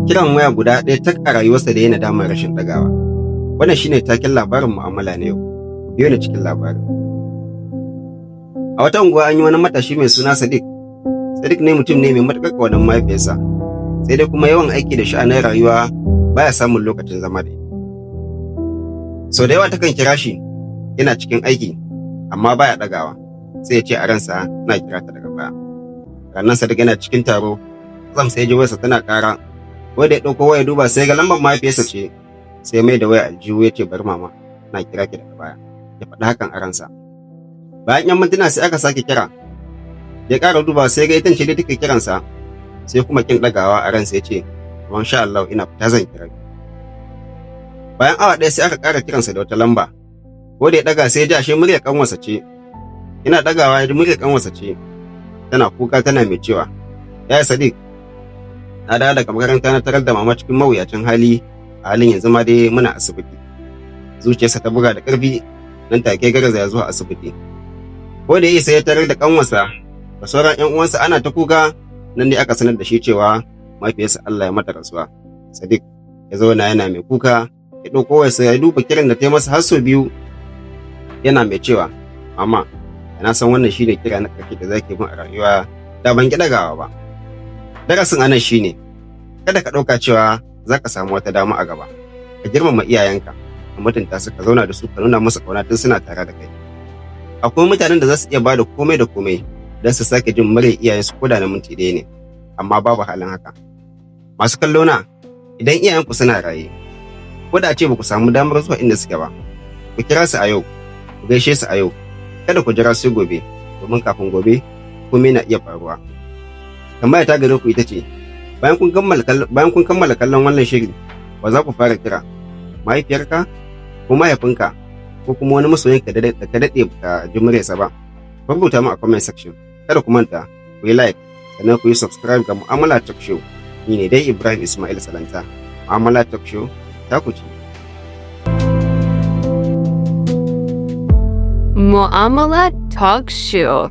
Kiran waya guda ɗaya tak a rayuwarsa da yana damar rashin ɗagawa. Wannan shine taken labarin mu'amala na yau. Biyo ni cikin labarin. A wata unguwa an yi wani matashi mai suna Sadiq. Sadiq ne mutum ne mai matuƙar ƙaunar mahaifiyarsa, sai dai kuma yawan aiki da sha'anin rayuwa baya samun lokacin zama da ita. Sau da yawa takan kira shi yana cikin aiki, amma baya ɗagawa, sai ya ce a ransa na kira ta daga baya. Ranar Sadiq yana cikin taro, zam sai ji wayarsa tana ƙara, wanda ya ɗauko waya duba sai ga lambar mahaifiyarsa ce, sai mai da waya aljihu ya ce bari mama na kira ki daga baya. Ya faɗi hakan a ransa. Bayan 'yan mintuna sai aka sake kira, ya ƙara duba sai ga ita ce dai take kiransa, sai kuma kin ɗagawa a ransa ya ce masha Allah ina fita zan kira ki. Bayan awa ɗaya sai aka ƙara kiransa da wata lamba, wanda ya ɗaga sai ya ji ashe muryar ƙanwarsa ce. Ina ɗagawa ya ji muryar ƙanwarsa ce, tana kuka tana mai cewa ya Sadiq, na dawo daga makaranta na tarar da mama cikin mawuyacin hali, a halin yanzu ma dai muna asibiti. Zuciyarsa ta buga da ƙarfi, nan take garzaya zuwa asibiti. Ko da ya isa ya tarar da ƙanwarsa da sauran 'yan uwansa ana ta kuka, nan ne aka sanar da shi cewa mahaifiyarsa Allah ya mata rasuwa. Sadiq ya zauna yana mai kuka, ya ɗauko wayarsa ya duba kiran da ta yi masa har sau biyu, yana mai cewa mama na san wannan shine kira na ƙarshe da zaki min a rayuwa, da ban ki ɗagawa ba. Darasin anan shine kada ka ɗauka cewa za ka samu wata dama a gaba. Ka girmama iyayenka, ka mutunta su, ka zauna da su, ka nuna musu ƙauna tun suna tare da kai. Akwai mutanen da za su iya ba da komai da komai don su sake jin muryar iyayensu ko da na minti ɗaya ne, amma babu halin haka. Masu kallo na, idan iyayenku suna raye, ko da ce ba ku samu damar zuwa inda suke ba, ku kira su a yau, ku gaishe su a yau, kada ku jira sai gobe, domin kafin gobe komai na iya faruwa. Tambaya ta gare ku ita ce, bayan kun kammala kallon wannan shiri, ba za ku fara kira mahaifiyarka ko mahaifinka ko kuma wani masoyinka da ka daɗe ka ji muryarsa ba? Ku rubuta mu a comment section. Kada ku manta ku yi like, sannan ku yi subscribe ga Mu'amala Talk Show. Ni ne dai Ibrahim Ismail Salanta. Mu'amala Talk Show ta ku ce. Mu'amala Talk Show.